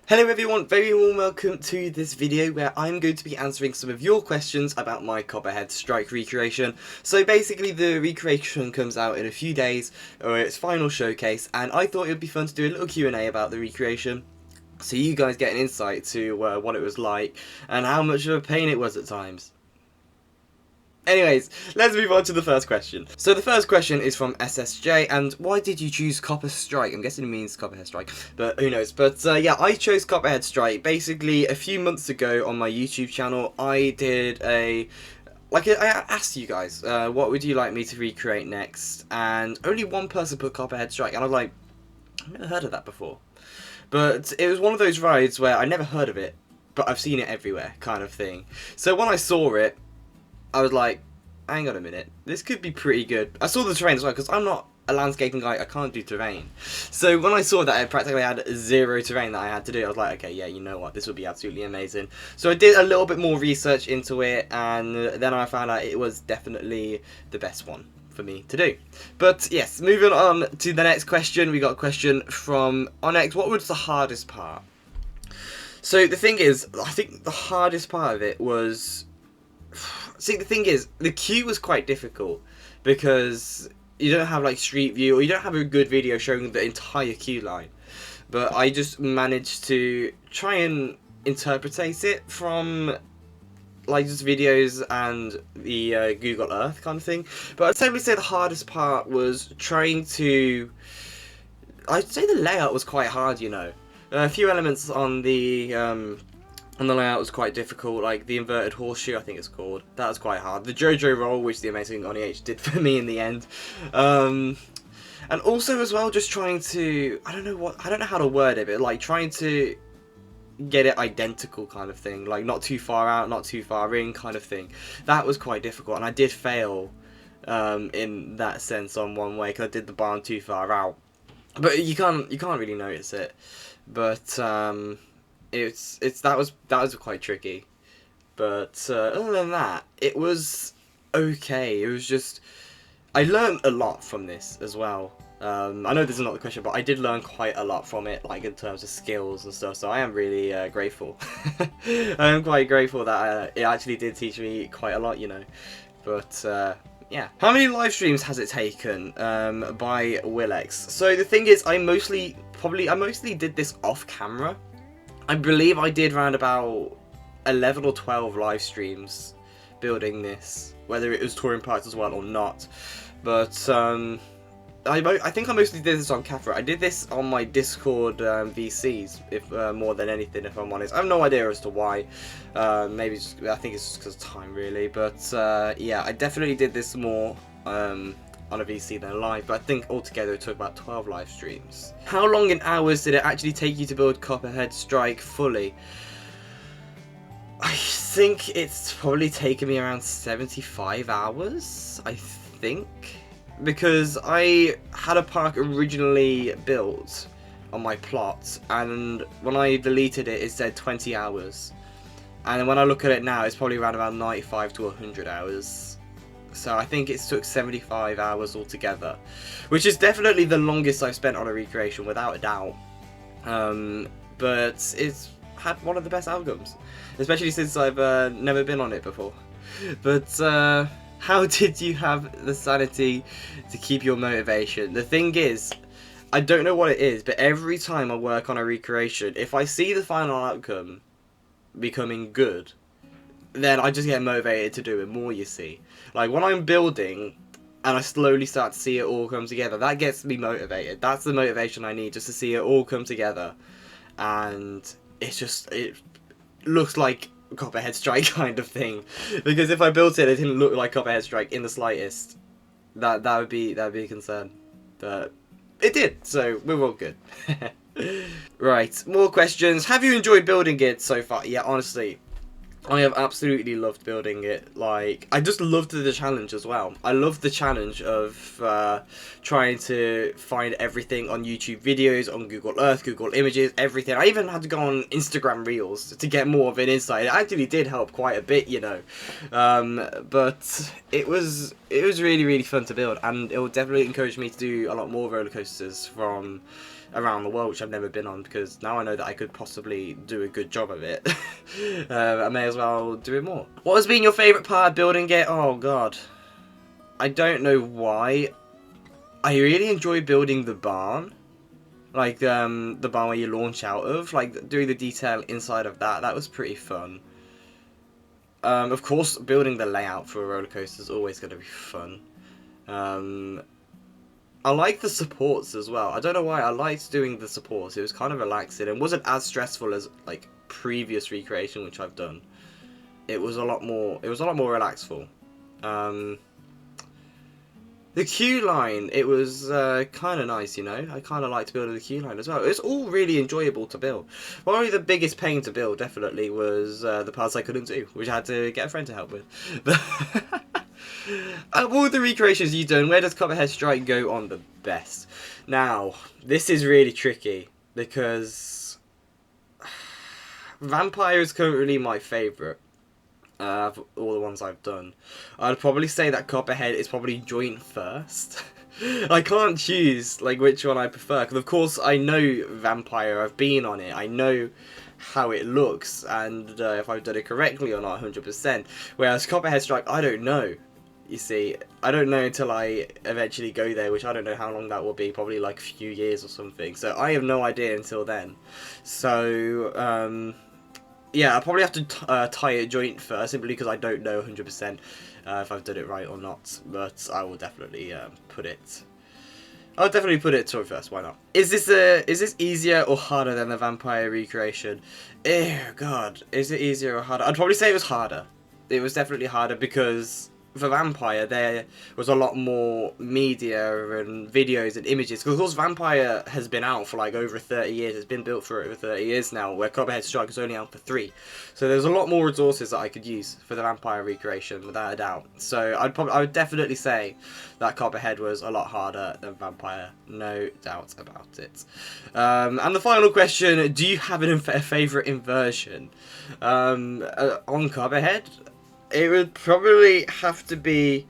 Hello everyone, very warm welcome to this video where I'm going to be answering some of your questions about my Copperhead Strike recreation. So basically the recreation comes out in a few days, or its final showcase, and I thought it would be fun to do a little Q&A about the recreation, so you guys get an insight to what it was like, and how much of a pain it was at times. Anyways, let's move on to the first question. So the first question is from SSJ, and why did you choose Copper Strike? I'm guessing it means Copperhead Strike, but who knows. But yeah, I chose Copperhead Strike. Basically, a few months ago on my YouTube channel, I did I asked you guys, what would you like me to recreate next? And only one person put Copperhead Strike, and I was like, I've never heard of that before. But it was one of those rides where I never heard of it, but I've seen it everywhere, kind of thing. So when I saw it, I was like, hang on a minute, this could be pretty good. I saw the terrain as well, because I'm not a landscaping guy, I can't do terrain. So when I saw that I practically had zero terrain that I had to do, I was like, okay, yeah, you know what, this would be absolutely amazing. So I did a little bit more research into it, and then I found out it was definitely the best one for me to do. But yes, moving on to the next question, we got a question from Onyx. What was the hardest part? So the thing is, I think the hardest part of it was... See, the thing is, the queue was quite difficult because you don't have like street view, or you don't have a good video showing the entire queue line. But I just managed to try and interpretate it from like just videos and the Google Earth kind of thing. But I'd probably say the hardest part was trying to... I'd say the layout was quite hard, you know. A few elements on the layout was quite difficult, like the inverted horseshoe, I think it's called. That was quite hard. The JoJo roll, which the amazing Oni H did for me in the end. And also as well, just trying to, I don't know how to word it, but like trying to get it identical kind of thing. Like not too far out, not too far in kind of thing. That was quite difficult, and I did fail in that sense on one way, because I did the barn too far out. But you can't really notice it. But that was quite tricky, but other than that, it was okay. It was just, I learned a lot from this as well. I know this is not the question, but I did learn quite a lot from it, like in terms of skills and stuff, so I am really grateful. I am quite grateful that it actually did teach me quite a lot, you know. But yeah. How many live streams has it taken? By Willex. So the thing is, I mostly did this off camera. I believe I did around about 11 or 12 live streams building this, whether it was touring parts as well or not. But I think I mostly did this on camera. I did this on my Discord VCs, if more than anything, if I'm honest. I have no idea as to why. Maybe I think it's just because of time, really. But yeah, I definitely did this more on a VC than live, but I think altogether it took about 12 live streams. How long in hours did it actually take you to build Copperhead Strike fully? I think it's probably taken me around 75 hours, I think. Because I had a park originally built on my plot, and when I deleted it, it said 20 hours. And when I look at it now, it's probably around about 95 to 100 hours. So I think it took 75 hours altogether, which is definitely the longest I've spent on a recreation, without a doubt. But it's had one of the best outcomes, especially since I've never been on it before. But how did you have the sanity to keep your motivation? The thing is, I don't know what it is, but every time I work on a recreation, if I see the final outcome becoming good, then I just get motivated to do it more, you see. Like, when I'm building, and I slowly start to see it all come together, that gets me motivated. That's the motivation I need, just to see it all come together. And it looks like Copperhead Strike kind of thing. Because if I built it, it didn't look like Copperhead Strike in the slightest, that would be a concern. But it did, so we're all good. Right, more questions. Have you enjoyed building it so far? Yeah, honestly, I have absolutely loved building it. Like, I just loved the challenge as well. I loved the challenge of trying to find everything on YouTube videos, on Google Earth, Google Images, everything. I even had to go on Instagram Reels to get more of an insight. It actually did help quite a bit, you know. But it was really, really fun to build, and it will definitely encourage me to do a lot more roller coasters from around the world, which I've never been on, because now I know that I could possibly do a good job of it. I may as well do it more. What has been your favourite part of building it? Oh god, I don't know why. I really enjoy building the barn, like the barn where you launch out of, like doing the detail inside of that. That was pretty fun. Of course, building the layout for a roller coaster is always going to be fun. I like the supports as well. I don't know why, I liked doing the supports. It was kind of relaxing and wasn't as stressful as like previous recreation which I've done. It was a lot more relaxful. The queue line, it was kind of nice, you know. I kind of liked building the queue line as well. It was all really enjoyable to build. Probably the biggest pain to build, definitely, was the parts I couldn't do, which I had to get a friend to help with. Of all the recreations you've done, where does Copperhead Strike go on the best? Now, this is really tricky, because Vampire is currently my favourite. Of all the ones I've done, I'd probably say that Copperhead is probably joint first. I can't choose like which one I prefer, because of course I know Vampire, I've been on it, I know how it looks, and if I've done it correctly or not 100%, whereas Copperhead Strike, I don't know. You see, I don't know until I eventually go there, which I don't know how long that will be, probably like a few years or something, so I have no idea until then. So yeah, I'll probably have to tie a joint first, simply because I don't know 100% if I've done it right or not. But I will definitely put it. I'll definitely put it joint first. Why not? Is this easier or harder than the Vampire recreation? Oh god, is it easier or harder? I'd probably say it was harder. It was definitely harder, because for Vampire there was a lot more media and videos and images, because of course Vampire has been out for like over 30 years, it's been built for over 30 years now, where Copperhead Strike is only out for 3, so there's a lot more resources that I could use for the Vampire recreation, without a doubt. So I would definitely say that Copperhead was a lot harder than Vampire, no doubt about it. And the final question, do you have a favourite inversion on Copperhead? It would probably have to be,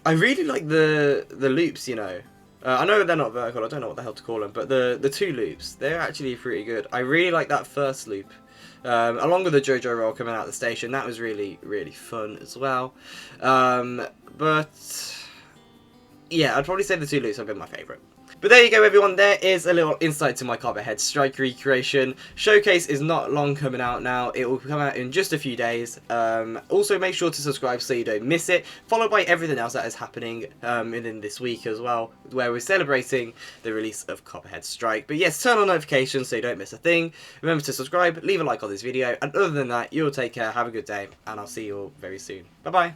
I really like the loops, you know. I know they're not vertical, I don't know what the hell to call them, but the 2 loops, they're actually pretty good. I really like that first loop, along with the JoJo roll coming out of the station. That was really, really fun as well. But yeah, I'd probably say the 2 loops have been my favourite. But there you go everyone, there is a little insight to my Copperhead Strike recreation. Showcase is not long coming out now, it will come out in just a few days. Also make sure to subscribe so you don't miss it, followed by everything else that is happening within this week as well, where we're celebrating the release of Copperhead Strike. But yes, turn on notifications so you don't miss a thing. Remember to subscribe, leave a like on this video, and other than that, you'll take care, have a good day, and I'll see you all very soon. Bye bye.